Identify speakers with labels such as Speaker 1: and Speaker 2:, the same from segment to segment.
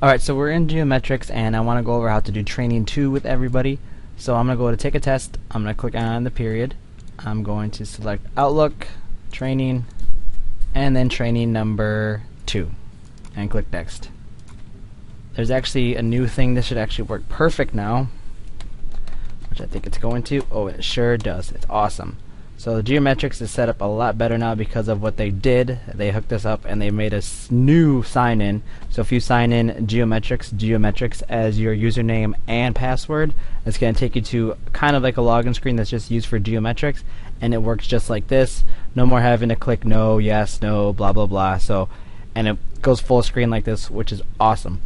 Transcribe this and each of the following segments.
Speaker 1: Alright, so we're in geometrics and I want to go over how to do training 2 with everybody. So I'm going to go to take a test. I'm going to click on the period. I'm going to select Outlook, training, and then training number 2 and click next. There's actually a new thing. This should actually work perfect now, which I think it's going to. Oh, it sure does. It's awesome. So the geometrics is set up a lot better now because of what they did. They hooked us up and they made a new sign-in. So if you sign in geometrics as your username and password, it's going to take you to kind of like a login screen that's just used for geometrics, and it works just like this. No more having to click no, yes, no, blah blah blah. So, and it goes full screen like this, which is awesome.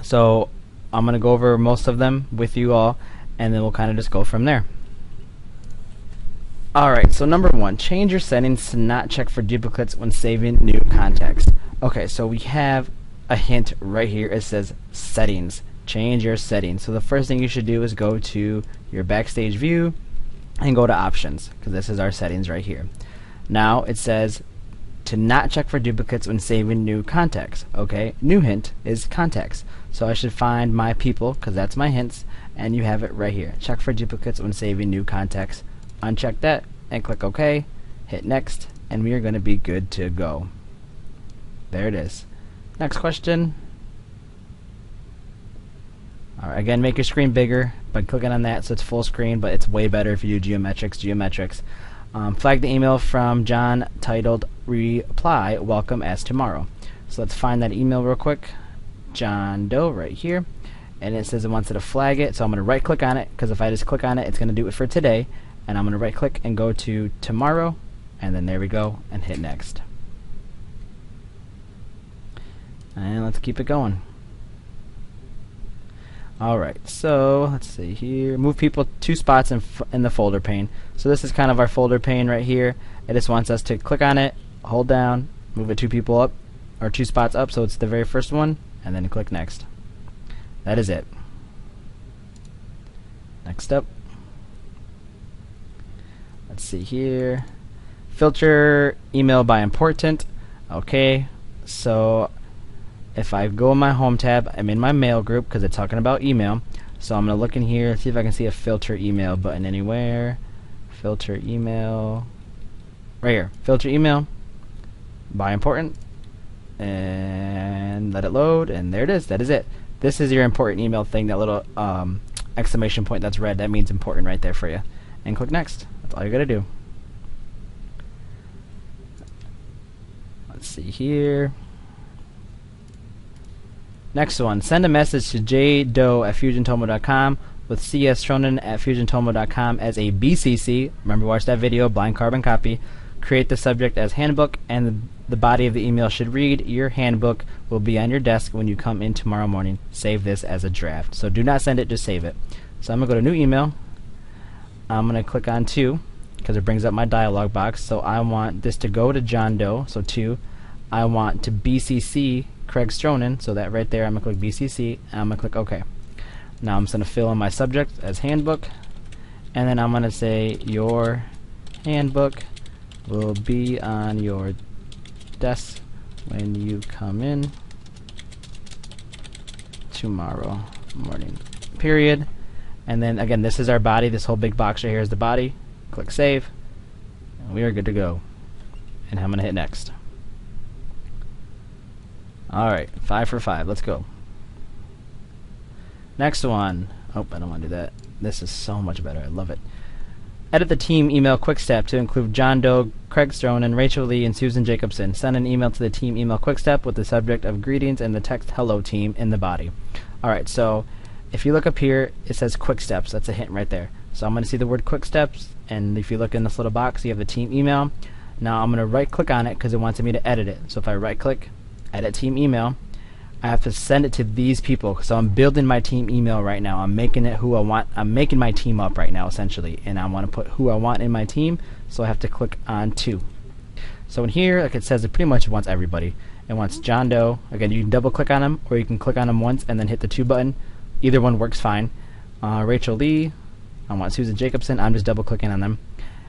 Speaker 1: So I'm going to go over most of them with you all, and then we'll kind of just go from there. Alright, so number 1, change your settings to not check for duplicates when saving new contacts. Okay, so we have a hint right here. It says settings. Change your settings. So the first thing you should do is go to your backstage view and go to options, because this is our settings right here. Now it says to not check for duplicates when saving new contacts. Okay, new hint is contacts. So I should find my people, because that's my hints, and you have it right here. Check for duplicates when saving new contacts. Uncheck that and click OK, hit next, and we are going to be good to go. There it is. Next question. Alright, again, make your screen bigger by clicking on that so it's full screen, but it's way better if you do geometrics. Flag the email from John titled reply welcome as tomorrow. So let's find that email real quick. John Doe right here, and it says it wants it to flag it, so I'm going to right click on it, because if I just click on it, it's going to do it for today. And I'm going to right click and go to tomorrow, and then there we go, and hit next. And let's keep it going. Alright, so let's see here. Move people 2 spots in the folder pane. So this is kind of our folder pane right here. It just wants us to click on it, hold down, move it 2 people up, or 2 spots up, so it's the very first one, and then click next. That is it. Next up. Let's see here. Filter email by important. Okay, so if I go in my home tab, I'm in my mail group because it's talking about email. So I'm going to look in here, see if I can see a filter email button anywhere. Filter email. Right here. Filter email by important. And let it load, and there it is. That is it. This is your important email thing, that little exclamation point that's red. That means important right there for you. And click next. That's all you gotta do. Let's see here. Next one. Send a message to jdoe@fusiontomo.com with cstronin@fusiontomo.com as a BCC. Remember, watch that video, blind carbon copy. Create the subject as handbook, and the body of the email should read, your handbook will be on your desk when you come in tomorrow morning. Save this as a draft. So do not send it, just save it. So I'm gonna go to new email. I'm going to click on 2 because it brings up my dialog box. So I want this to go to John Doe, so 2. I want to BCC Craig Stronin, so that right there I'm going to click BCC, and I'm going to click OK. Now I'm just going to fill in my subject as handbook, and then I'm going to say your handbook will be on your desk when you come in tomorrow morning, period. And then again, this is our body. This whole big box right here is the body. Click save, and we are good to go. And I'm going to hit next. Alright, 5 for 5. Let's go. Next one. Oh, I don't want to do that. This is so much better. I love it. Edit the team email quick step to include John Doe, Craig Stronin, Rachel Lee, and Susan Jacobson. Send an email to the team email quick step with the subject of greetings and the text hello team in the body. Alright, so if you look up here, it says quick steps. That's a hint right there. So I'm going to see the word quick steps, and if you look in this little box, you have the team email. Now I'm going to right click on it because it wants me to edit it. So if I right click, edit team email, I have to send it to these people. So I'm building my team email right now. I'm making it who I want. I'm making my team up right now essentially, and I want to put who I want in my team. So I have to click on 2. So in here, like it says, it pretty much wants everybody. It wants John Doe. Again, you can double click on him, or you can click on him once and then hit the 2 button. Either one works fine. Rachel Lee, I want Susan Jacobson. I'm just double clicking on them,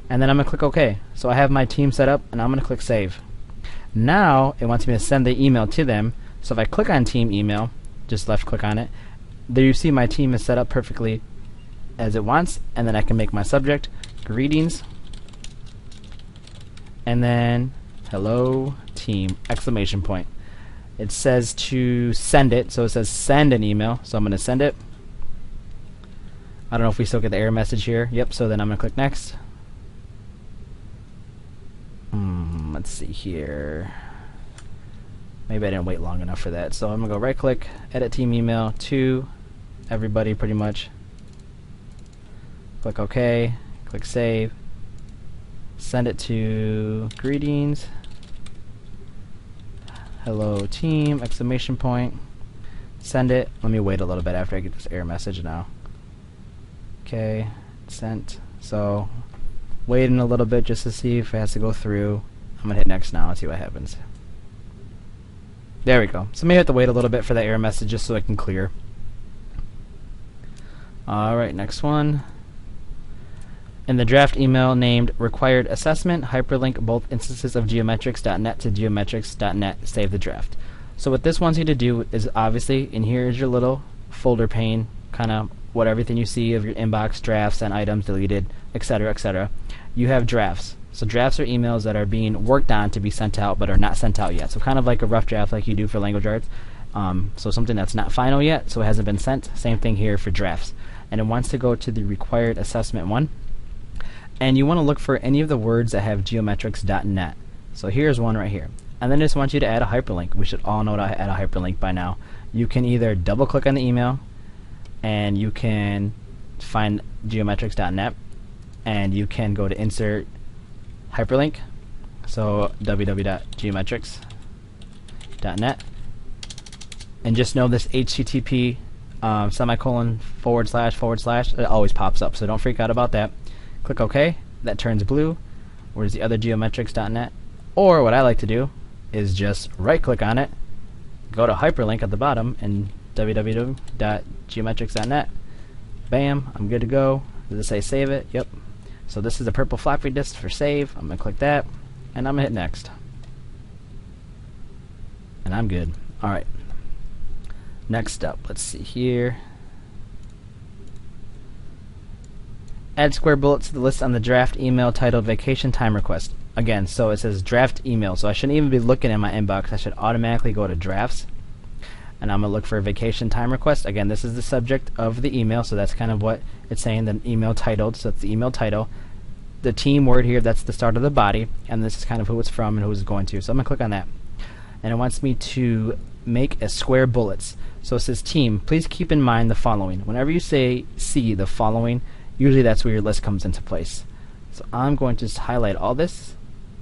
Speaker 1: and then I'm gonna click OK. So I have my team set up, and I'm gonna click save. Now it wants me to send the email to them. So if I click on team email, just left click on it. There you see my team is set up perfectly as it wants, and then I can make my subject greetings, and then hello team exclamation point. It says to send it, so it says send an email, so I'm going to send it. I don't know if we still get the error message here. Yep, so then I'm going to click next. Let's see here. Maybe I didn't wait long enough for that. So I'm going to go right click, edit team email to everybody pretty much. Click OK, click save. Send it to greetings. Hello team, exclamation point. Send it. Let me wait a little bit after I get this error message now. Okay, sent. So waiting a little bit just to see if it has to go through. I'm gonna hit next now and see what happens. There we go. So maybe I have to wait a little bit for that error message just so it can clear. Alright, next one. In the draft email named required assessment, hyperlink both instances of geometrics.net to geometrics.net, save the draft. So what this wants you to do is obviously, and here is your little folder pane, kind of what everything you see of your inbox, drafts, and items deleted, etc., etc. You have drafts. So drafts are emails that are being worked on to be sent out but are not sent out yet. So kind of like a rough draft like you do for language arts. So something that's not final yet, so it hasn't been sent. Same thing here for drafts. And it wants to go to the required assessment one. And you want to look for any of the words that have geometrics.net. So here's one right here. And then I just want you to add a hyperlink. We should all know to add a hyperlink by now. You can either double click on the email and you can find geometrics.net, and you can go to insert hyperlink, so www.geometrics.net, and just know this HTTP semicolon / it always pops up, so don't freak out about that. Click OK, that turns blue. Where's the other geometrics.net? Or what I like to do is just right click on it, go to hyperlink at the bottom, and www.geometrics.net. Bam, I'm good to go. Does it say save it? Yep. So this is the purple floppy disk for save. I'm going to click that, and I'm going to hit next. And I'm good. Alright. Next up, let's see here. Add square bullets to the list on the draft email titled vacation time request. Again, so it says draft email, so I shouldn't even be looking in my inbox. I should automatically go to drafts, and I'm going to look for a vacation time request. Again, this is the subject of the email, so that's kind of what it's saying, the email titled, so that's the email title. The team word here, that's the start of the body, and this is kind of who it's from and who it's going to. So I'm going to click on that. And it wants me to make a square bullets. So it says team, please keep in mind the following. Whenever you say see the following, usually that's where your list comes into place. So I'm going to just highlight all this,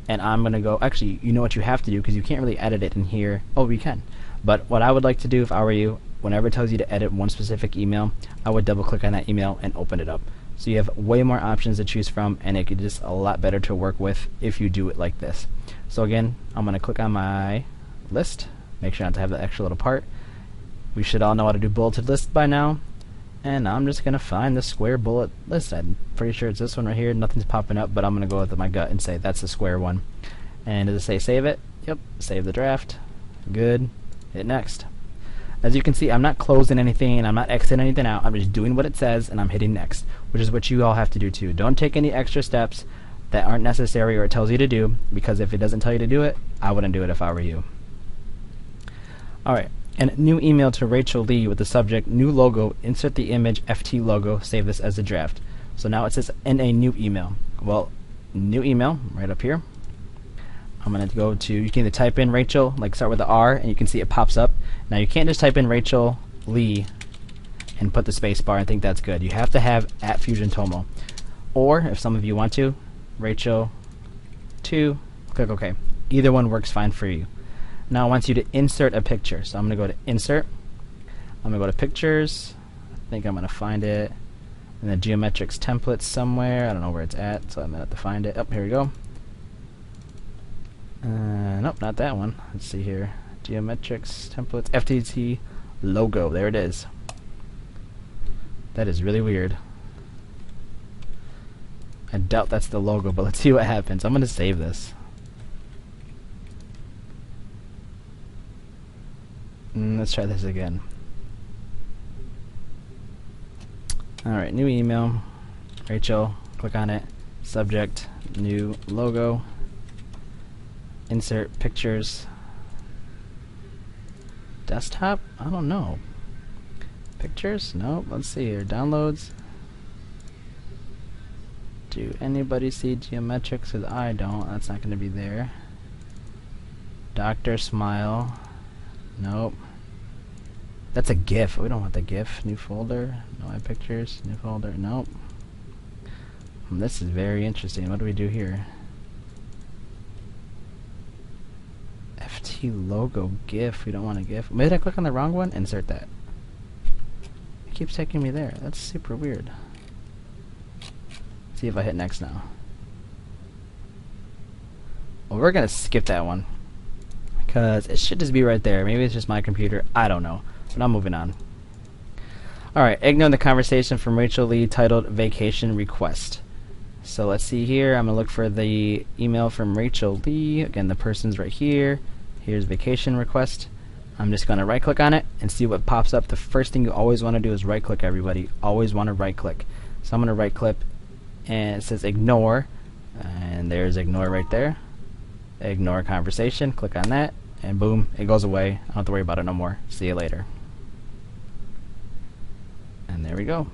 Speaker 1: and I'm going to go, actually, you know what you have to do, because you can't really edit it in here. Oh, you can. But what I would like to do if I were you, whenever it tells you to edit one specific email, I would double click on that email and open it up. So you have way more options to choose from, and it is just a lot better to work with if you do it like this. So again, I'm going to click on my list, make sure not to have the extra little part. We should all know how to do bulleted lists by now. And I'm just going to find the square bullet list. I'm pretty sure it's this one right here. Nothing's popping up, but I'm going to go with my gut and say that's the square one. And does it say save it? Yep, save the draft. Good. Hit next. As you can see, I'm not closing anything and I'm not exiting anything out. I'm just doing what it says and I'm hitting next, which is what you all have to do too. Don't take any extra steps that aren't necessary or it tells you to do, because if it doesn't tell you to do it, I wouldn't do it if I were you. Alright. And new email to Rachel Lee with the subject new logo, insert the image FT logo, save this as a draft. So now it says in a new email. Well, new email right up here. I'm going to go to, you can either type in Rachel, like start with the R, and you can see it pops up. Now you can't just type in Rachel Lee and put the space bar and think that's good. You have to have @FusionTomo. Or if some of you want to, Rachel 2, click OK. Either one works fine for you. Now it wants you to insert a picture. So I'm going to go to Insert. I'm going to go to Pictures. I think I'm going to find it in the Geometrics template somewhere. I don't know where it's at, so I'm going to have to find it. Oh, here we go. Nope, not that one. Let's see here. Geometrics templates, FTT logo. There it is. That is really weird. I doubt that's the logo, but let's see what happens. I'm going to save this. Let's try this again. Alright, new email. Rachel, click on it. Subject, new logo. Insert pictures. Desktop? I don't know. Pictures? Nope. Let's see here. Downloads. Do anybody see geometrics? Because I don't. That's not going to be there. Dr. Smile. Nope. That's a GIF. We don't want the GIF. New folder. No iPictures. New folder. Nope. This is very interesting. What do we do here? FT logo GIF. We don't want a GIF. Maybe I click on the wrong one? Insert that. It keeps taking me there. That's super weird. See if I hit next now. Well, we're gonna skip that one because it should just be right there. Maybe it's just my computer. I don't know. But I'm moving on. Alright, ignore the conversation from Rachel Lee titled Vacation Request. So let's see here. I'm gonna look for the email from Rachel Lee. Again, the person's right here. Here's vacation request. I'm just gonna right click on it and see what pops up. The first thing you always want to do is right click, everybody. Always want to right click. So I'm gonna right click and it says ignore, and there's ignore right there. Ignore conversation. Click on that and boom, it goes away. I don't have to worry about it no more. See you later. And there we go.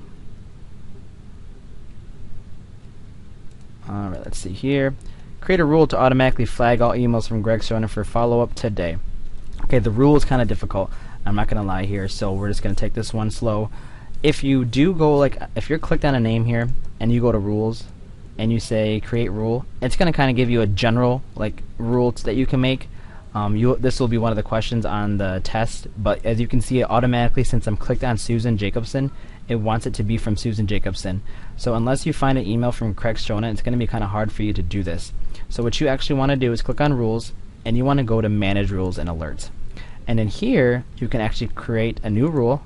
Speaker 1: Alright, let's see here. Create a rule to automatically flag all emails from Greg Stronin for follow-up today. Okay, the rule is kind of difficult. I'm not going to lie here, so we're just going to take this one slow. If you do go, like, if you're clicked on a name here, and you go to rules, and you say create rule, it's going to kind of give you a general, like, rule that you can make. This will be one of the questions on the test, but as you can see, it automatically, since I'm clicked on Susan Jacobson, it wants it to be from Susan Jacobson. So unless you find an email from Craig Stronin, it's going to be kind of hard for you to do this. So what you actually want to do is click on rules, and you want to go to manage rules and alerts. And in here, you can actually create a new rule,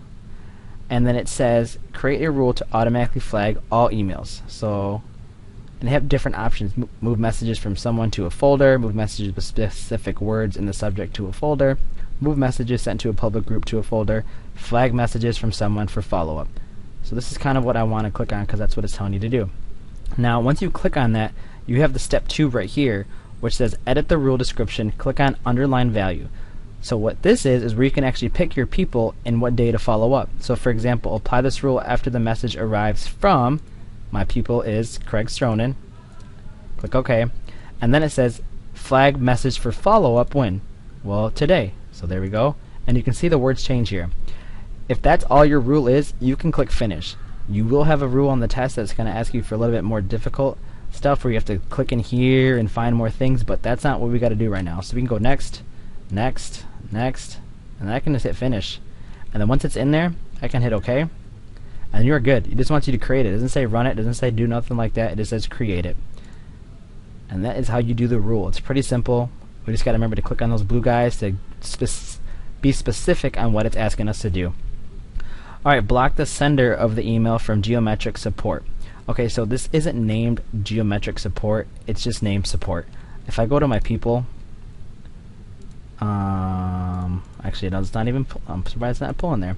Speaker 1: and then it says create a rule to automatically flag all emails. So, and they have different options. Move messages from someone to a folder, move messages with specific words in the subject to a folder, move messages sent to a public group to a folder, flag messages from someone for follow-up. So this is kind of what I want to click on because that's what it's telling you to do. Now once you click on that, you have the step 2 right here, which says edit the rule description, click on underline value. So what this is where you can actually pick your people and what day to follow up. So for example, apply this rule after the message arrives from, my people is Craig Stronin. Click OK. And then it says flag message for follow-up when? Well, today. So there we go. And you can see the words change here. If that's all your rule is, you can click finish. You will have a rule on the test that's going to ask you for a little bit more difficult stuff where you have to click in here and find more things, but that's not what we got to do right now. So we can go next, next, next, and I can just hit finish. And then once it's in there, I can hit OK, and you're good. It just wants you to create it. It doesn't say run it, it doesn't say do nothing like that. It just says create it. And that is how you do the rule. It's pretty simple. We just got to remember to click on those blue guys to be specific on what it's asking us to do. Alright, block the sender of the email from geometric support. Okay, so this isn't named geometric support, it's just named support. If I go to my people, actually no, it's not even, I'm surprised it's not pulling there.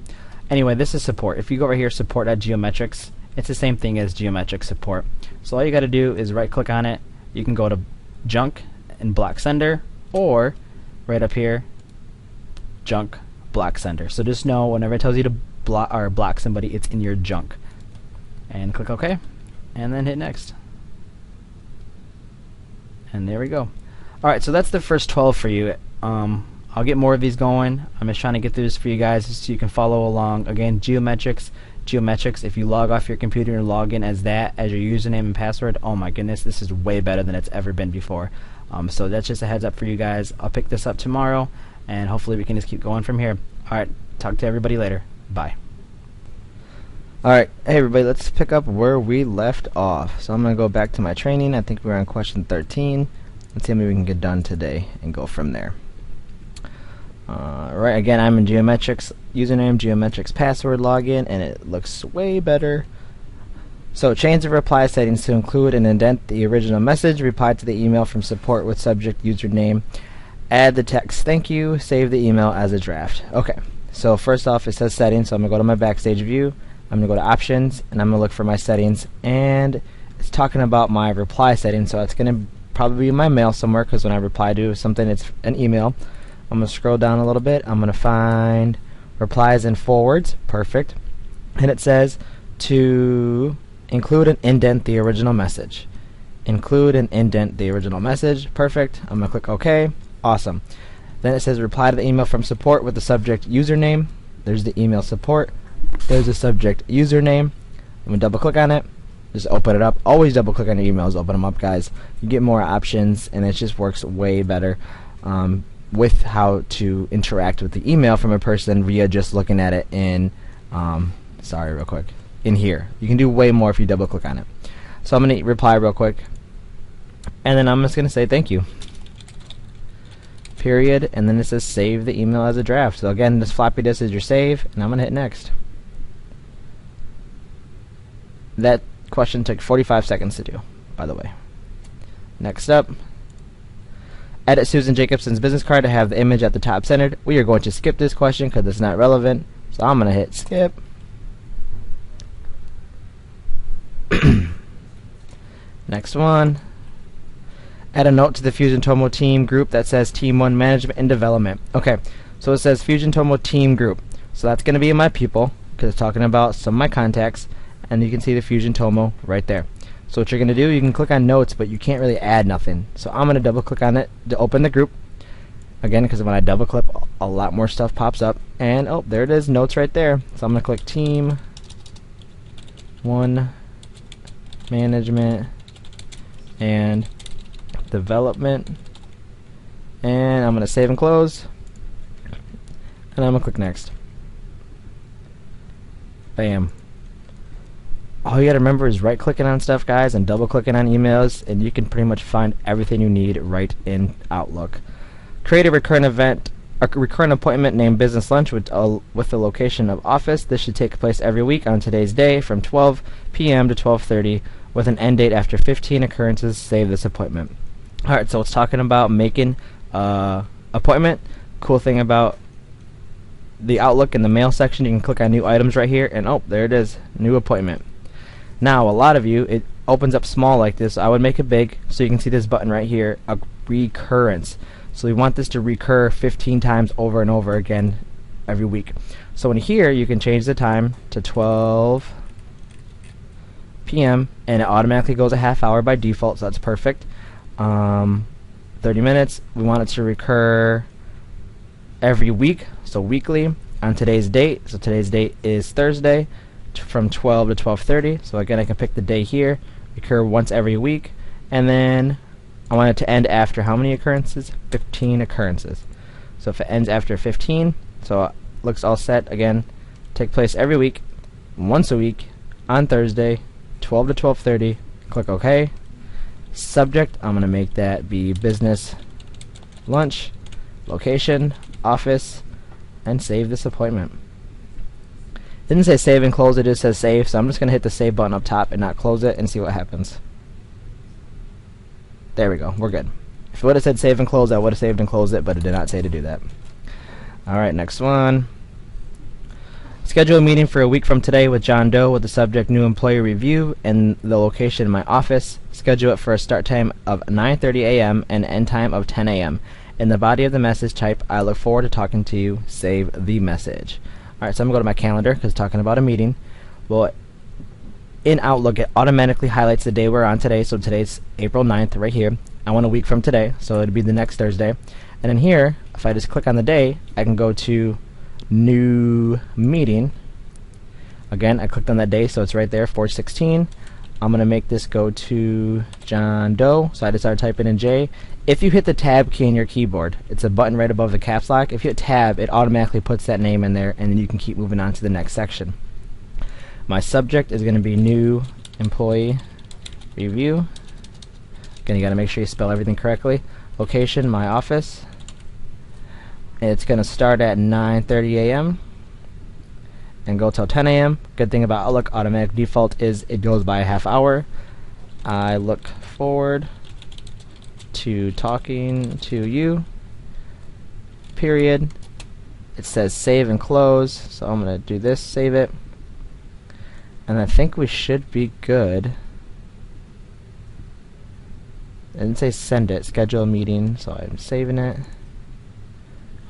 Speaker 1: Anyway, this is support. If you go over here, support.geometrics, it's the same thing as geometric support. So all you got to do is right click on it. You can go to junk and block sender, or right up here, junk, block sender. So just know whenever it tells you to block somebody, it's in your junk. And click OK, and then hit next. And there we go. Alright, so that's the first 12 for you. I'll get more of these going. I'm just trying to get through this for you guys so you can follow along. Again, geometrics, if you log off your computer and log in as that, as your username and password, oh my goodness, this is way better than it's ever been before. So that's just a heads up for you guys. I'll pick this up tomorrow, and hopefully we can just keep going from here. Alright, talk to everybody later. Bye.
Speaker 2: Alright, hey everybody, let's pick up where we left off. So I'm going to go back to my training. I think we're on question 13. Let's see how many we can get done today and go from there. Right, again, I'm in geometrics, username, geometrics, password, login, and it looks way better. So change the reply settings to include and indent the original message, reply to the email from support with subject username, add the text thank you, save the email as a draft. Okay, so first off it says settings, so I'm going to go to my Backstage view, I'm going to go to options, and I'm going to look for my settings, and it's talking about my reply settings, so it's going to probably be in my mail somewhere, because when I reply to something, it's an email. I'm going to scroll down a little bit. I'm going to find replies and forwards. Perfect. And it says to include and indent the original message. Include and indent the original message. Perfect. I'm going to click OK. Awesome. Then it says reply to the email from support with the subject username. There's the email support. There's the subject username. I'm going to double click on it. Just open it up. Always double click on your emails. Open them up, guys. You get more options, and it just works way better with how to interact with the email from a person via just looking at it in sorry, real quick, in here. You can do way more if you double click on it. So I'm going to reply real quick, and then I'm just going to say thank you. Period, and then it says save the email as a draft. So again, this floppy disk is your save, and I'm going to hit next. That question took 45 seconds to do, by the way. Next up, edit Susan Jacobson's business card to have the image at the top centered. We are going to skip this question because it's not relevant, so I'm going to hit skip. Next one, add a note to the Fusion Tomo team group that says Team 1 Management and Development. Okay, so it says Fusion Tomo team group, so that's going to be in my people because it's talking about some of my contacts, and you can see the Fusion Tomo right there. So what you're going to do, you can click on notes, but you can't really add nothing. So I'm going to double click on it to open the group. Again, because when I double click, a lot more stuff pops up. And oh, there it is, notes right there. So I'm going to click Team 1 Management and Development. And I'm going to save and close. And I'm going to click Next. Bam. All you gotta remember is right clicking on stuff, guys, and double clicking on emails, and you can pretty much find everything you need right in Outlook. Create a recurrent appointment named Business Lunch with the location of office. This should take place every week on today's day from 12 p.m. to 12:30 with an end date after 15 occurrences. Save this appointment. Alright, so it's talking about making appointment. Cool thing about the Outlook in the mail section, you can click on new items right here, and oh, there it is, new appointment. Now, a lot of you, it opens up small like this. I would make it big so you can see this button right here, a recurrence. So we want this to recur 15 times over and over again every week. So in here, you can change the time to 12 p.m. and it automatically goes a half hour by default, so that's perfect. 30 minutes. We want it to recur every week, so weekly on today's date. So today's date is Thursday, from 12 to 12:30. So again, I can pick the day here, recur once every week, and then I want it to end after how many occurrences? 15 occurrences. So if it ends after 15, so it looks all set. Again, take place every week, once a week, on Thursday, 12 to 12:30. Click OK. Subject, I'm going to make that be Business Lunch. Location, office, and save this appointment. It didn't say save and close, it just says save, so I'm just going to hit the save button up top and not close it and see what happens. There we go, we're good. If it would have said save and close, I would have saved and closed it, but it did not say to do that. Alright, next one. Schedule a meeting for a week from today with John Doe with the subject new employee review and the location in my office. Schedule it for a start time of 9:30 a.m. and end time of 10 a.m. In the body of the message, type, I look forward to talking to you. Save the message. Alright, so I'm going to go to my calendar because it's talking about a meeting. Well, in Outlook, it automatically highlights the day we're on today. So today's April 9th right here. I want a week from today, so it'll be the next Thursday. And in here, if I just click on the day, I can go to New Meeting. Again, I clicked on that day, so it's right there, 4/16. I'm going to make this go to John Doe, so I just started typing in J. If you hit the Tab key on your keyboard, it's a button right above the caps lock. If you hit Tab, it automatically puts that name in there, and then you can keep moving on to the next section. My subject is going to be New Employee Review. Again, you got to make sure you spell everything correctly. Location, my office. It's going to start at 9:30 a.m. and go till 10 a.m. Good thing about Outlook, automatic default is it goes by a half hour. I look forward to talking to you. Period. It says save and close, so I'm going to do this, save it. And I think we should be good. It didn't say send it, schedule a meeting, so I'm saving it.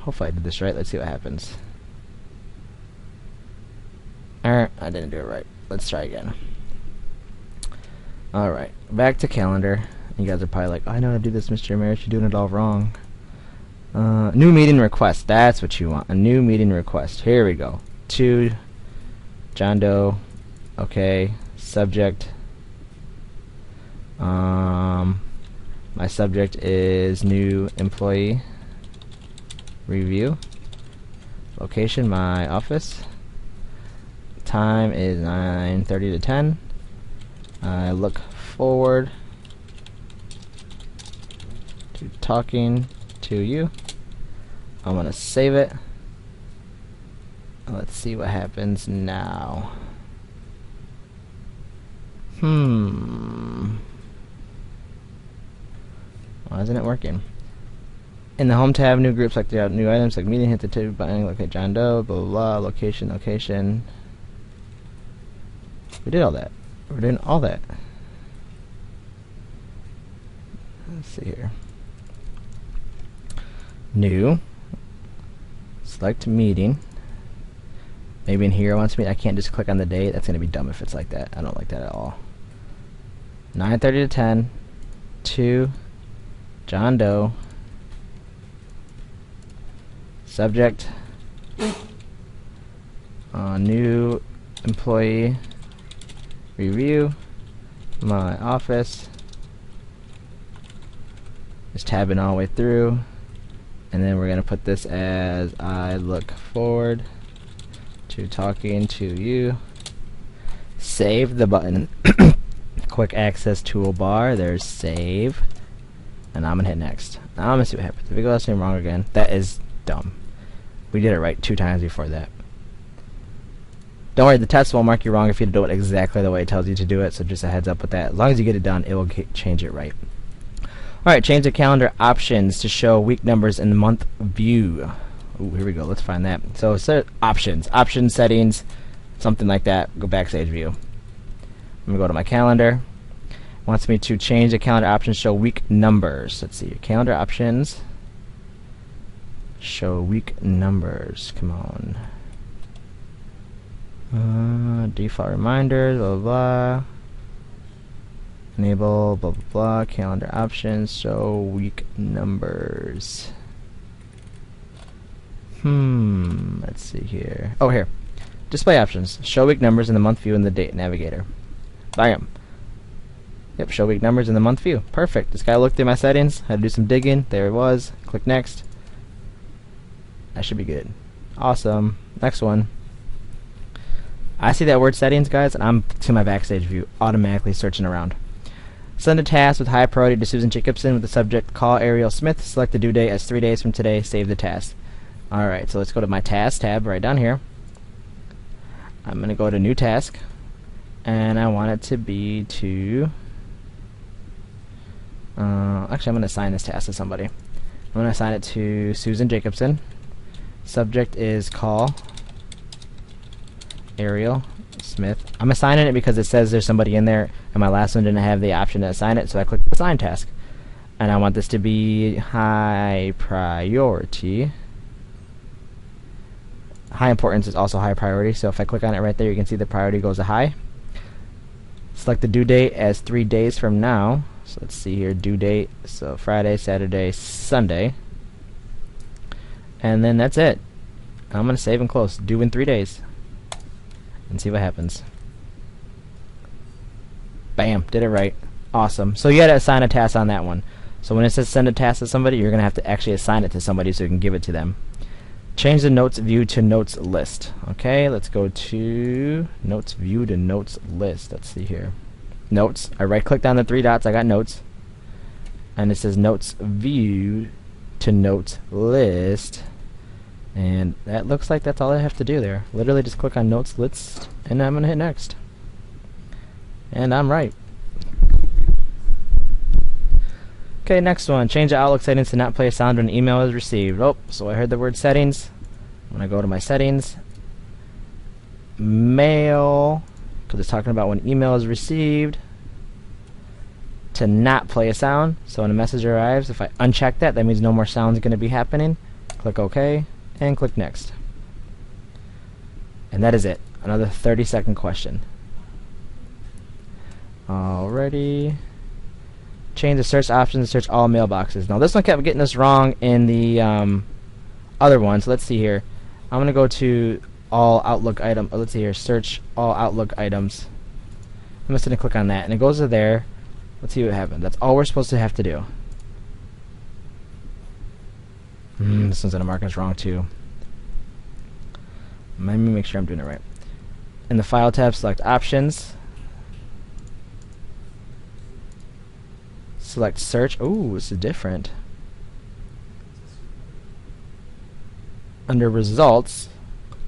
Speaker 2: Hopefully I did this right. Let's see what happens. I didn't do it right. Let's try again. Alright, back to calendar. You guys are probably like, I know how to do this, Mr. Maris, you're doing it all wrong. New meeting request. That's what you want. A new meeting request. Here we go. To John Doe. Okay. Subject. My subject is new employee review. Location, my office. Time is 9:30 to 10. I look forward to talking to you. I'm gonna save it. Let's see what happens now. Why isn't it working? In the home tab, new groups, like the new items, like meeting, hit the tip button, look at John Doe, blah blah blah, location. We did all that. We're doing all that. Let's see here. New. Select meeting. Maybe in here it wants me. I can't just click on the date. That's gonna be dumb if it's like that. I don't like that at all. 9:30 to 10. To John Doe. Subject. New employee review. My office. Just tabbing all the way through. And then we're going to put this as I look forward to talking to you. Save the button. Quick access toolbar. There's save. And I'm going to hit next. Now I'm going to see what happens. If it goes wrong again, that is dumb. We did it right 2 times before that. Don't worry, the test won't mark you wrong if you do it exactly the way it tells you to do it, so just a heads up with that. As long as you get it done, it will change it right. Alright, change the calendar options to show week numbers in the month view. Ooh, here we go. Let's find that. So, options settings, something like that. Go backstage view. I'm going to go to my calendar. It wants me to change the calendar options, show week numbers. Let's see. Calendar options. Show week numbers. Come on. Default reminders, blah, blah, blah. Enable, blah, blah, blah. Calendar options, show week numbers. Let's see here. Oh, here. Display options. Show week numbers in the month view in the date navigator. Bam. Yep, show week numbers in the month view. Perfect. This guy looked through my settings, had to do some digging. There it was. Click next. That should be good. Awesome. Next one. I see that word settings, guys, and I'm to my backstage view, automatically searching around. Send a task with high priority to Susan Jacobson with the subject call Ariel Smith. Select the due date as 3 days from today. Save the task. Alright, so let's go to my task tab right down here. I'm going to go to new task, and I want it to be to... actually, I'm going to assign this task to somebody. I'm going to assign it to Susan Jacobson. Subject is call Ariel Smith. I'm assigning it because it says there's somebody in there, and my last one didn't have the option to assign it, so I clicked assign task. And I want this to be high priority. High importance is also high priority, so if I click on it right there, you can see the priority goes to high. Select the due date as 3 days from now. So let's see here, due date, so Friday, Saturday, Sunday. And then that's it. I'm going to save and close. Due in 3 days. And see what happens. Bam, did it right. Awesome. So you got to assign a task on that one. So when it says send a task to somebody, you're going to have to actually assign it to somebody so you can give it to them. Change the notes view to notes list. Okay, let's go to notes view to notes list. Let's see here. Notes. I right clicked on the 3 dots. I got notes. And it says notes view to notes list. And that looks like that's all I have to do there. Literally just click on notes list, and I'm going to hit next. And I'm right. Okay, next one. Change the Outlook settings to not play a sound when an email is received. Oh, so I heard the word settings. When I go to my settings, mail because it's talking about when email is received to not play a sound. So when a message arrives, if I uncheck that, that means no more sound is going to be happening. Click OK and click Next. And that is it. Another 30-second question. Alrighty. Change the search options to search all mailboxes. Now this one kept getting us wrong in the other one. So let's see here. I'm going to go to all Outlook item. Oh, let's see here. Search all Outlook items. I'm just going to click on that, and it goes to there. Let's see what happens. That's all we're supposed to have to do. This one's going to mark us wrong too. Let me make sure I'm doing it right. In the File tab, select Options. Select Search. Ooh, this is different. Under Results,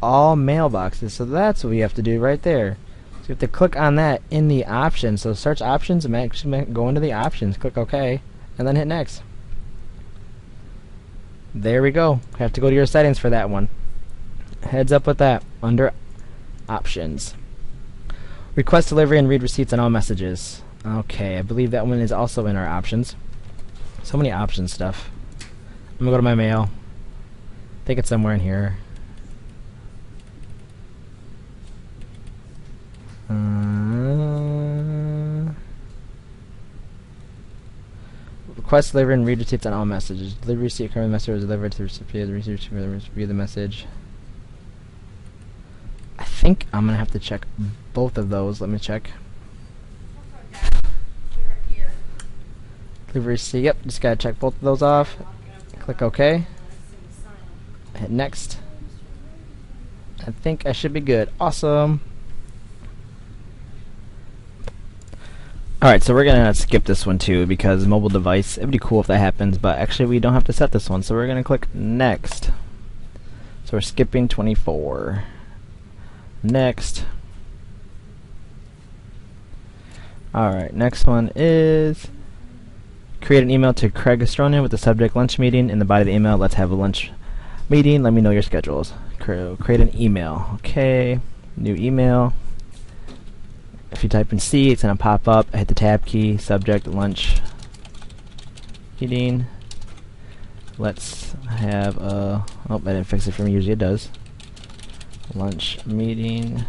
Speaker 2: all mailboxes. So that's what we have to do right there. So you have to click on that in the options. So search options and actually go into the options. Click OK, and then hit Next. There we go. Have to go to your settings for that one. Heads up with that. Under Options. Request delivery and read receipts on all messages. Okay, I believe that one is also in our options. So many option stuff. I'm gonna go to my mail. I think it's somewhere in here. Request delivery and read receipts on all messages. Delivery receipt current message was delivered to the recipient. The recipient review the message. I think I'm gonna have to check both of those. Let me check. Delivery receipt. Yep, just gotta check both of those off. Click OK. Hit Next. I think I should be good. Awesome. Alright, so we're gonna skip this one too because mobile device, it'd be cool if that happens, but actually we don't have to set this one, so we're gonna click Next. So we're skipping 24. Next. Alright, next one is create an email to Craig Estronian with the subject lunch meeting. In the body of the email, let's have a lunch meeting. Let me know your schedules. Create an email. Okay, new email. If you type in C, it's going to pop up. I hit the tab key, subject lunch meeting. Let's have a, oh, I didn't fix it for me, usually it does. Lunch meeting.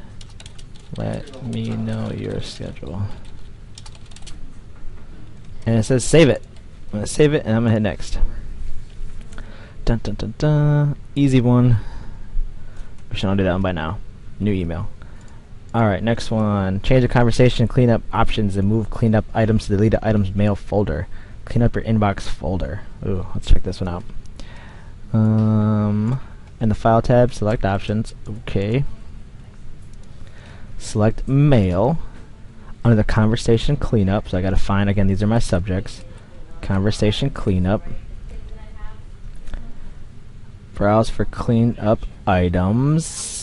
Speaker 2: Let me know your schedule. And it says save it. I'm going to save it and I'm going to hit Next. Dun dun dun dun. Easy one. We should all do that one by now. New email. Alright, next one. Change the conversation, clean up options, and move cleaned up items to deleted items mail folder. Clean up your inbox folder. Ooh, let's check this one out. In the File tab, select Options. Okay. Select Mail. Under the Conversation Cleanup, so I gotta find, again, these are my subjects. Conversation Cleanup. Browse for cleaned up items.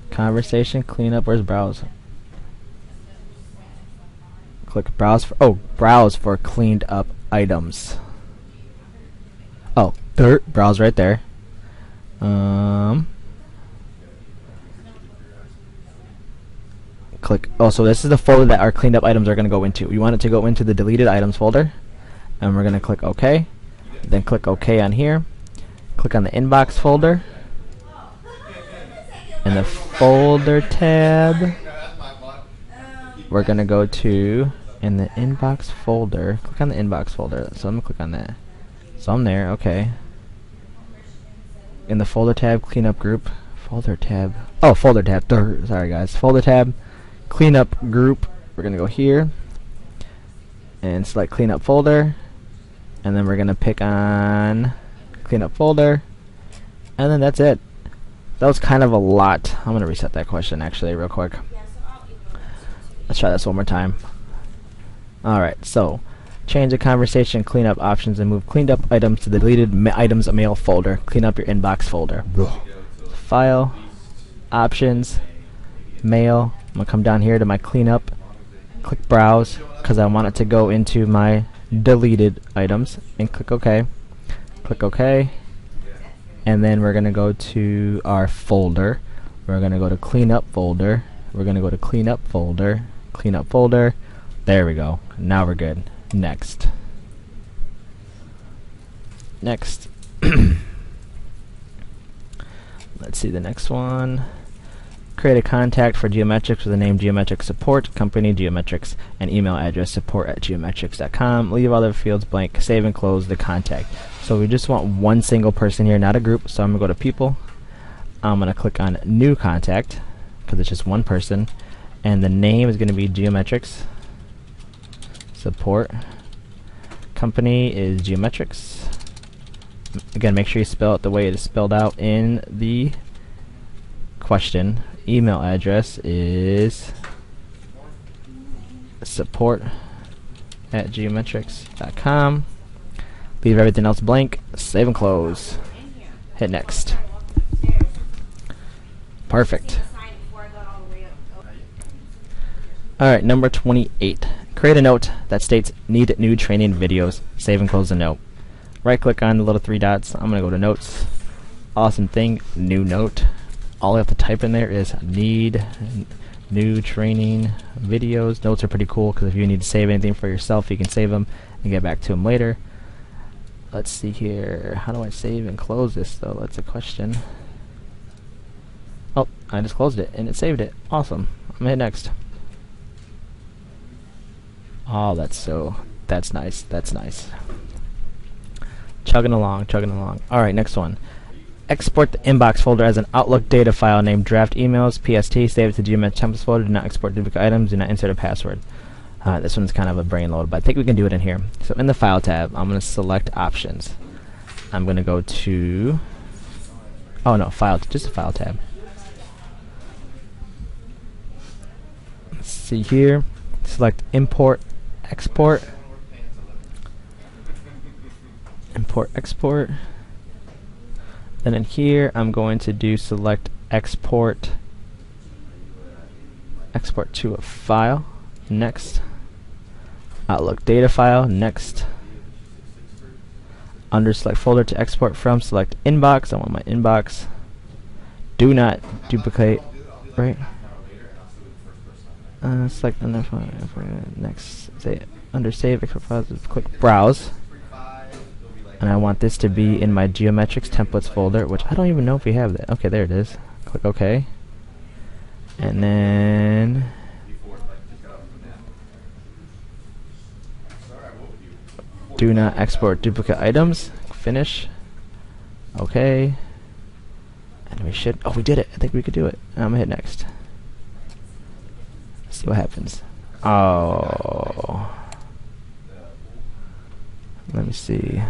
Speaker 2: Conversation Cleanup, where's Browse? Click Browse for, oh, Browse for cleaned up items. Oh, there, Browse right there. Click, oh, so this is the folder that our cleaned up items are going to go into. We want it to go into the deleted items folder, and we're going to click OK. Then click OK on here. Click on the inbox folder. In the folder tab, we're going to go to, in the inbox folder, click on the inbox folder. So I'm going to click on that. So I'm there, okay. In the folder tab, cleanup group, folder tab. Oh, folder tab. Sorry guys. Folder tab, cleanup group. We're going to go here and select cleanup folder. And then we're going to pick on cleanup folder. And then that's it. That was kind of a lot. I'm going to reset that question actually real quick. Let's try this one more time. Alright, so change the conversation cleanup options and move cleaned up items to the deleted items mail folder. Clean up your inbox folder. File, Options, Mail. I'm going to come down here to my cleanup. Click Browse because I want it to go into my deleted items. And click OK. Click OK. And then we're going to go to our folder. We're gonna go to cleanup folder. We're gonna go to cleanup folder. Cleanup folder. There we go. Now we're good. Next. Next. Let's see the next one. Create a contact for Geometrix with the name Geometrix Support, company Geometrix, and email address support@geometrix.com. Leave other fields blank. Save and close the contact. So we just want one single person here, not a group. So I'm going to go to people. I'm going to click on new contact because it's just one person. And the name is going to be Geometrix Support. Company is Geometrix. Again, make sure you spell it the way it is spelled out in the question. Email address is support@geometrix.com. Leave everything else blank. Save and close. Hit next. Perfect. Alright, number 28. Create a note that states need new training videos. Save and close the note. Right click on the little three dots. I'm going to go to notes. Awesome thing. New note. All I have to type in there is need new training videos. Notes are pretty cool because if you need to save anything for yourself, you can save them and get back to them later. Let's see here. How do I save and close this though? That's a question. Oh, I just closed it and it saved it. Awesome. I'm gonna hit next. Oh, that's nice. That's nice. Chugging along, chugging along. Alright, next one. Export the inbox folder as an Outlook data file named draft emails, PST, save it to Geomet templates folder, do not export duplicate items, do not insert a password. This one's kind of a brain load, but I think we can do it in here. So in the file tab, I'm going to select options. I'm going to go to, oh no, file, just a file tab. Let's see here, select import, export. Import, export. Then in here, I'm going to do select export, export to a file. Next. Outlook data file. Next. Under select folder to export from, select inbox. I want my inbox. Do not duplicate. Right. Select under file. Next. Say under save. Export files. Click browse. And I want this to be in my Geometrix templates folder, which I don't even know if we have that. Okay, there it is. Click OK. And then do not export duplicate items. Finish. OK. And we should, oh, we did it. I think we could do it. I'm gonna hit next. See what happens. Oh. Let me see.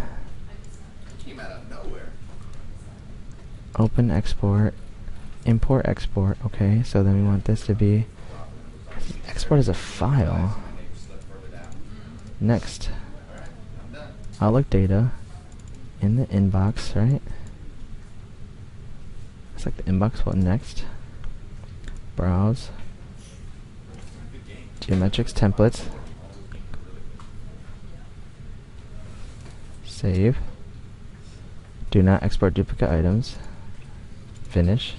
Speaker 2: Open export, import export. Okay, so then we want this to be export as a file. Next, Outlook data in the inbox, right? Select the inbox button. Next, browse, Geometrix templates, save. Do not export duplicate items. Finish.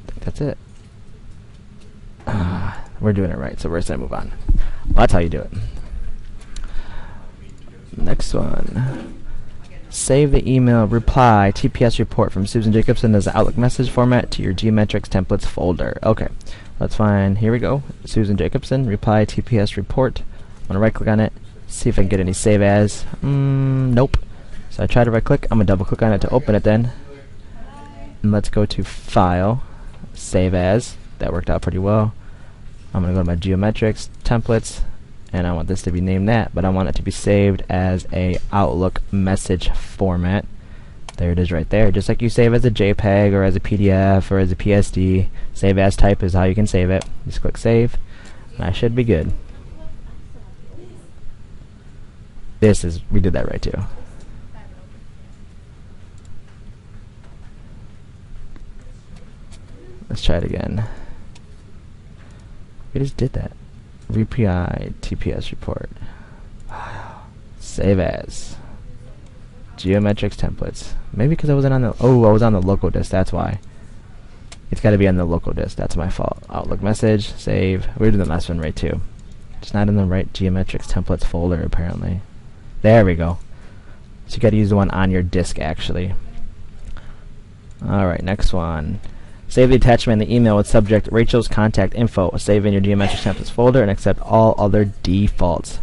Speaker 2: I think that's it. We're doing it right, so we're just gonna move on. Well, that's how you do it. Next one. Save the email reply TPS report from Susan Jacobson as an Outlook message format to your Geometrix templates folder. Okay, that's fine. Here we go. Susan Jacobson reply TPS report. I'm gonna right click on it. See if I can get any save as. Nope. So I try to right click. I'm gonna double click on it to open it then. And let's go to file, save as. That worked out pretty well. I'm gonna go to my Geometrix templates, and I want this to be named that, but I want it to be saved as a Outlook message format. There it is right there. Just like you save as a JPEG or as a PDF or as a PSD, save as type is how you can save it. Just click save, and I should be good. We did that right too. Let's try it again. We just did that. Reply TPS report. Save as. Geometrics templates. Maybe because I wasn't on the... Oh, I was on the local disk. That's why. It's got to be on the local disk. That's my fault. Outlook message. Save. We're doing the last one right too. It's not in the right Geometrics templates folder apparently. There we go. So you got to use the one on your disk actually. Alright, next one. Save the attachment in the email with subject Rachel's contact info. Save in your Geometrics templates folder and accept all other defaults.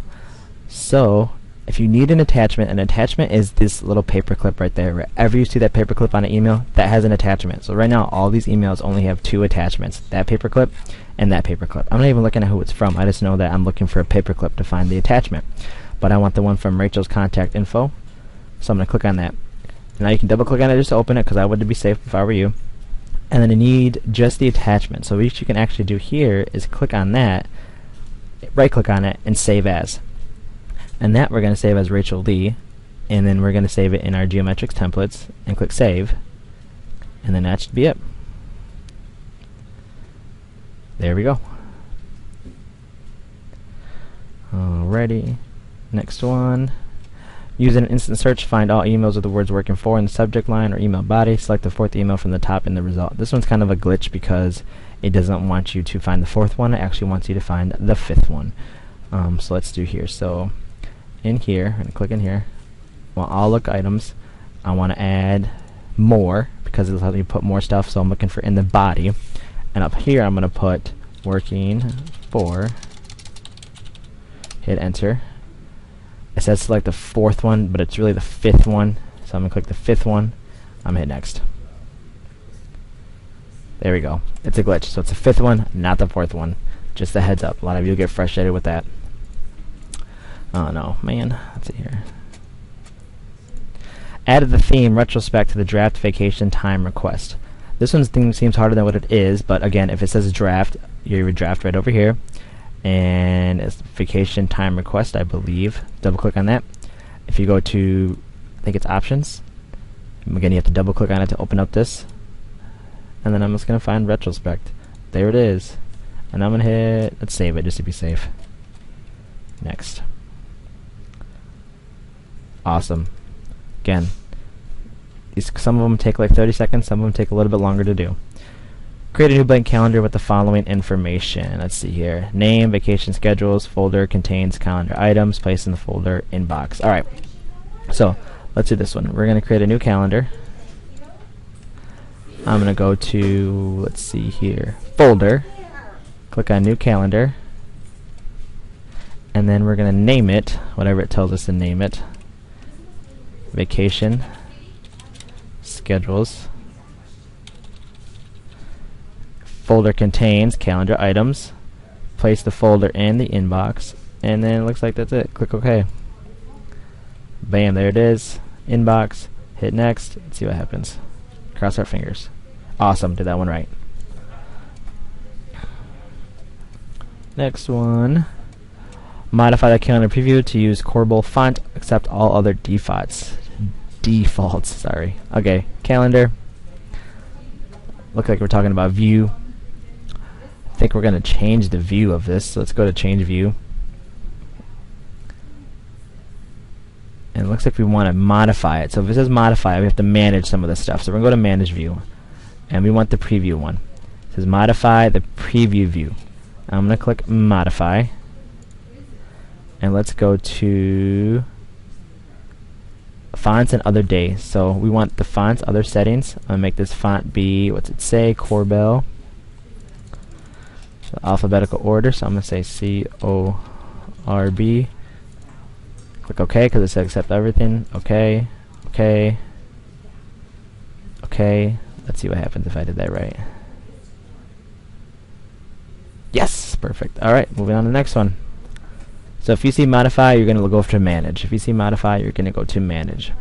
Speaker 2: So, if you need an attachment is this little paperclip right there. Wherever you see that paperclip on an email, that has an attachment. So right now, all these emails only have 2 attachments. That paperclip and that paperclip. I'm not even looking at who it's from. I just know that I'm looking for a paperclip to find the attachment. But I want the one from Rachel's contact info. So I'm going to click on that. Now you can double click on it just to open it, because I would be safe if I were you. And then you need just the attachment. So what you can actually do here is click on that, right click on it, and save as. And that we're going to save as Rachel Lee, and then we're going to save it in our Geometrics templates and click save, and then that should be it. There we go. Alrighty, next one. Use an instant search to find all emails with the words working for in the subject line or email body. Select the 4th email from the top in the result. This one's kind of a glitch because it doesn't want you to find the 4th one. It actually wants you to find the 5th one. So let's do here. So in here, I'm going to click in here. I want all look items. I want to add more because it'll help you put more stuff. So I'm looking for in the body. And up here I'm going to put working for. Hit enter. It says select the 4th one, but it's really the 5th one. So I'm going to click the 5th one. I'm going to hit next. There we go. It's a glitch. So it's the 5th one, not the 4th one. Just a heads up. A lot of you get frustrated with that. Oh no, man. Let's see here. Added the theme retrospect to the draft vacation time request. This one's thing seems harder than what it is, but again, if it says draft, you would draft right over here. And it's vacation time request, I believe. Double click on that. If you go to, I think it's options. Again, you have to double click on it to open up this. And then I'm just going to find retrospect. There it is. And I'm going to hit, let's save it just to be safe. Next. Awesome. Again, some of them take like 30 seconds, some of them take a little bit longer to do. Create a new blank calendar with the following information. Let's see here. Name, vacation schedules, folder contains calendar items, place in the folder, inbox. Alright, so let's do this one. We're going to create a new calendar. I'm going to go to, let's see here, folder. Click on new calendar. And then we're going to name it, whatever it tells us to name it. Vacation schedules. Folder contains calendar items. Place the folder in the inbox. And then it looks like that's it. Click OK. Bam, there it is. Inbox. Hit next. Let's see what happens. Cross our fingers. Awesome, did that one right. Next one. Modify the calendar preview to use Corbel font. Accept all other defaults. Sorry. Okay, calendar. Look like we're talking about view. I think we're going to change the view of this. So let's go to change view. And it looks like we want to modify it. So if it says modify, we have to manage some of this stuff. So we're going to go to manage view. And we want the preview one. It says modify the preview view. I'm going to click modify. And let's go to fonts and other days. So we want the fonts, other settings. I'm going to make this font be, what's it say, Corbel. So alphabetical order. So I'm going to say C-O-R-B. Click OK because it says accept everything. OK. OK. OK. Let's see what happens if I did that right. Yes! Perfect. Alright, moving on to the next one. So if you see modify, you're going to go to manage. If you see modify, you're going to go to manage.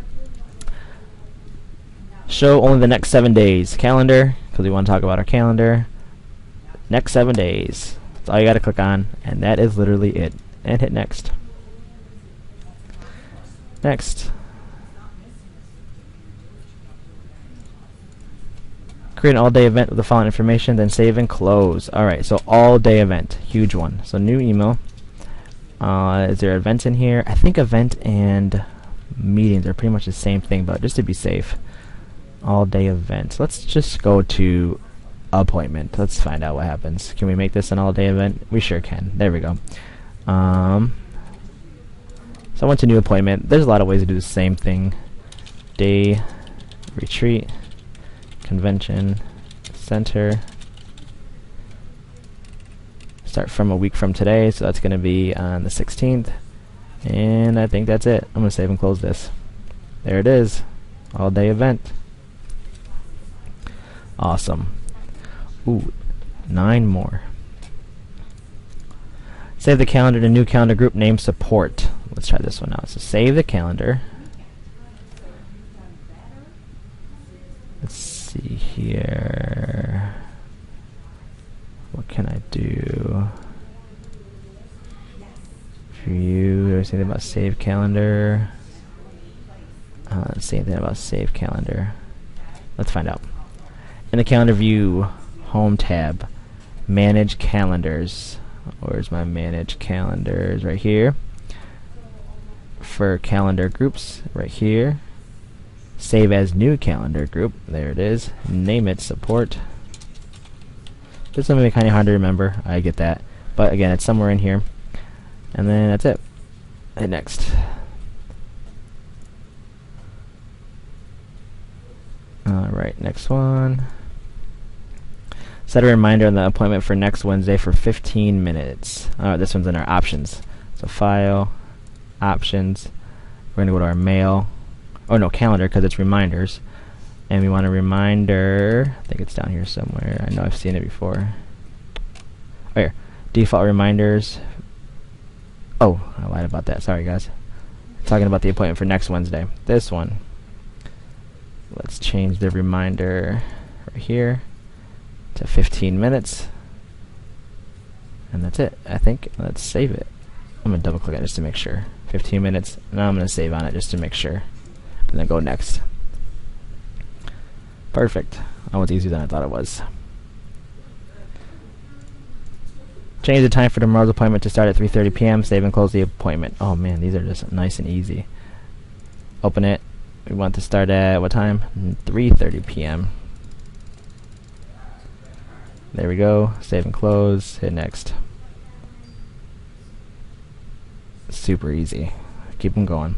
Speaker 2: Show only the next 7 days. Calendar, because we want to talk about our calendar. Next 7 days. That's all you got to click on, and that is literally it. And hit next. Next. Create an all-day event with the following information, then save and close. Alright, so all-day event. Huge one. So new email. Is there events in here? I think event and meetings are pretty much the same thing, but just to be safe, all-day event. Let's just go to appointment. Let's find out what happens. Can we make this an all-day event? We sure can. There we go. So I went to new appointment. There's a lot of ways to do the same thing. Day, retreat, convention, center. Start from a week from today, so that's going to be on the 16th. And I think that's it. I'm going to save and close this. There it is. All-day event. Awesome. Ooh, 9 more. Save the calendar to new calendar group name support. Let's try this one out. So save the calendar. Let's see here. What can I do? For you, there's anything about save calendar. Let's see anything about save calendar. Let's find out. In the calendar view, home tab, manage calendars. Where's my manage calendars? Right here. For calendar groups, right here. Save as new calendar group. There it is. Name it support. This is something kind of hard to remember. I get that. But again, it's somewhere in here. And then that's it. Hit next. Alright, next one. Set a reminder on the appointment for next Wednesday for 15 minutes. This one's in our options. So file, options. We're going to go to our mail. Oh no, calendar, because it's reminders. And we want a reminder. I think it's down here somewhere. I know I've seen it before. Oh, here. Default reminders. Oh, I lied about that. Sorry, guys. Talking about the appointment for next Wednesday. This one. Let's change the reminder right here to 15 minutes. And that's it, I think. Let's save it. I'm going to double click on it just to make sure. 15 minutes. Now I'm going to save on it just to make sure. And then go next. Perfect. Oh, it's easier than I thought it was. Change the time for tomorrow's appointment to start at 3:30 p.m. Save and close the appointment. Oh man, these are just nice and easy. Open it. We want to start at what time? 3:30 p.m. There we go. Save and close. Hit next. Super easy. Keep them going.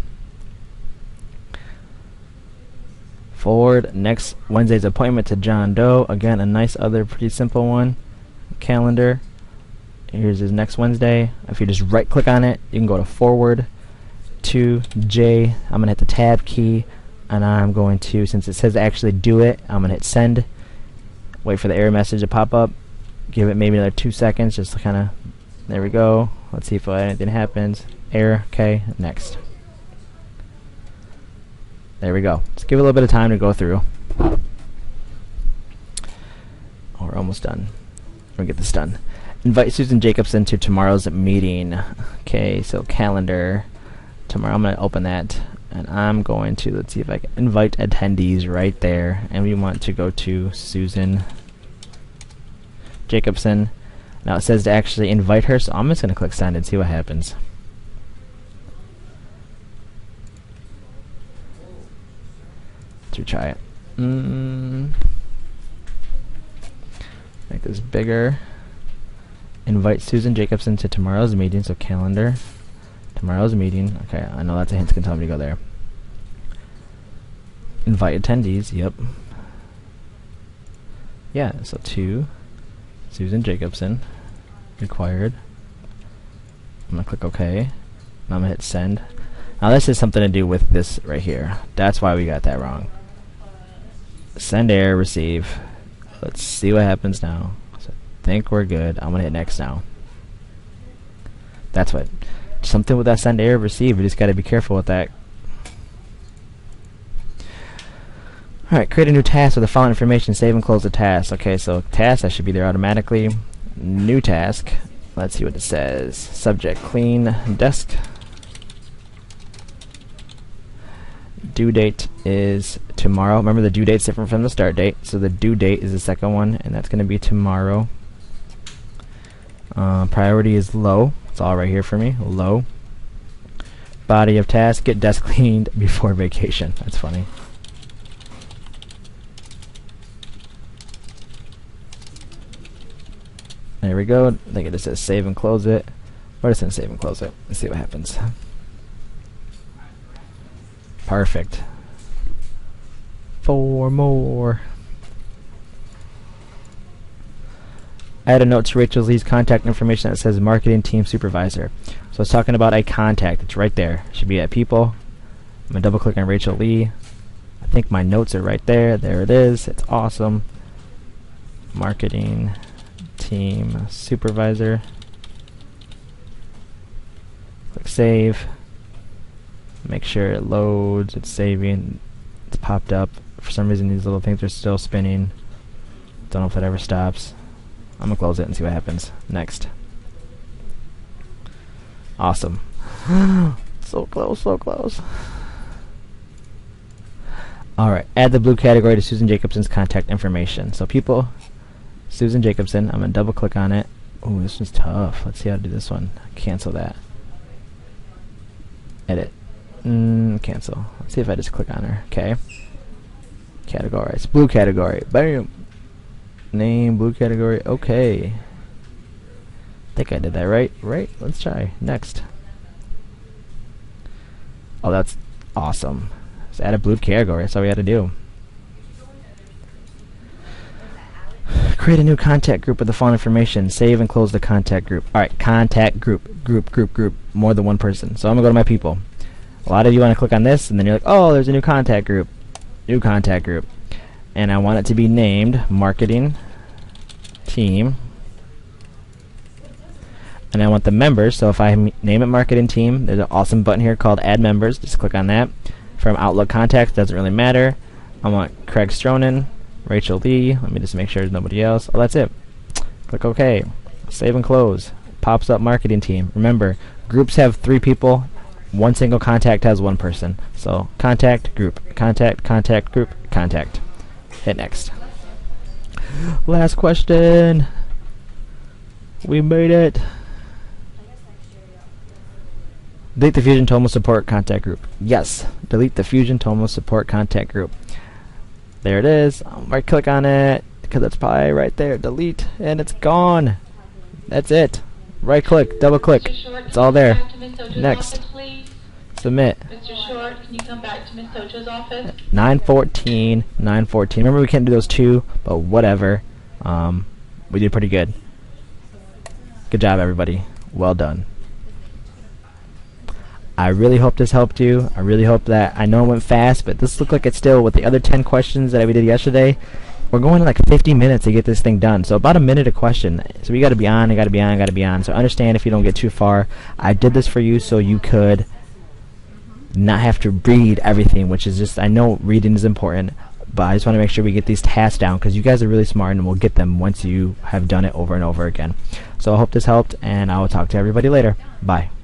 Speaker 2: Forward next Wednesday's appointment to John Doe. Again, a nice other pretty simple one. Calendar. Here's his next Wednesday. If you just right click on it, you can go to forward to J. I'm gonna hit the tab key, and I'm going to, since it says actually do it, I'm gonna hit send. Wait for the error message to pop up. Give it maybe another 2 seconds, just to kind of. There we go. Let's see if anything happens. Error. Okay. Next. There we go. Just give it a little bit of time to go through. Oh, we're almost done. We're gonna get this done. Invite Susan Jacobson to tomorrow's meeting. Okay, so calendar. Tomorrow I'm going to open that, and I'm going to, let's see if I can invite attendees right there. And we want to go to Susan Jacobson. Now it says to actually invite her, so I'm just going to click send and see what happens. Let's retry it. Make this bigger. Invite Susan Jacobson to tomorrow's meeting, so calendar, tomorrow's meeting. Okay, I know that's a hint, it's going to tell me to go there. Invite attendees, yep. Yeah, so to Susan Jacobson, required. I'm going to click OK. Now I'm going to hit send. Now this has something to do with this right here. That's why we got that wrong. Send error, receive. Let's see what happens now. Think we're good. I'm gonna hit next now. That's what. Something with that send error receive. We just gotta be careful with that. Alright, create a new task with the following information. Save and close the task. Okay, so task, that should be there automatically. New task. Let's see what it says. Subject, clean desk. Due date is tomorrow. Remember, the due date's different from the start date, so the due date is the second one, and that's gonna be tomorrow. Priority is low. It's all right here for me. Low. Body of task, get desk cleaned before vacation. That's funny. There we go. I think it just says save and close it. Or it says save and close it. Let's see what happens. Perfect. 4 more. Add a note to Rachel Lee's contact information that says marketing team supervisor. So it's talking about a contact. It's right there. It should be at people. I'm going to double click on Rachel Lee. I think my notes are right there. There it is. It's awesome. Marketing team supervisor. Click save. Make sure it loads. It's saving. It's popped up. For some reason these little things are still spinning. Don't know if that ever stops. I'm gonna close it and see what happens. Next. Awesome. So close, so close. Alright, add the blue category to Susan Jacobson's contact information. So people, Susan Jacobson, I'm gonna double click on it. Oh, this one's tough. Let's see how to do this one. Cancel that. Edit. Cancel. Let's see if I just click on her. Okay. Categorize. Blue category. Bam. Name, blue category. Okay. I think I did that right. Right? Let's try. Next. Oh, that's awesome. Let's add a blue category. That's all we had to do. Create a new contact group with the following information. Save and close the contact group. Alright, contact group. Group. More than one person. So I'm going to go to my people. A lot of you want to click on this, and then you're like, oh, there's a new contact group. New contact group. And I want it to be named marketing team. And I want the members, so if I name it marketing team, there's an awesome button here called add members. Just click on that. From Outlook contacts, doesn't really matter. I want Craig Stronin, Rachel Lee. Let me just make sure there's nobody else. Oh, that's it. Click OK. Save and close. Pops up marketing team. Remember, groups have 3 people. One single contact has 1 person. So contact, group, contact, group, contact. Hit next. Last question. We made it. Delete the Fusion Tomo support contact group. Yes. Delete the Fusion Tomo support contact group. There it is. Right click on it because it's probably right there. Delete and it's gone. That's it. Right click, double click. It's all there. Next. Submit.
Speaker 3: Mr. Short, can you come back to Ms. Socha's office?
Speaker 2: 914. Remember we can't do those 2, but whatever. We did pretty good. Good job, everybody. Well done. I really hope this helped you. I really hope that, I know it went fast, but this looked like it's still, with the other 10 questions that we did yesterday, we're going like 50 minutes to get this thing done. So about a minute a question. So we gotta be on, I gotta be on. So understand if you don't get too far. I did this for you so you could not have to read everything, which is just, I know reading is important, but I just want to make sure we get these tasks down because you guys are really smart and we'll get them once you have done it over and over again. So I hope this helped, and I will talk to everybody later. Bye.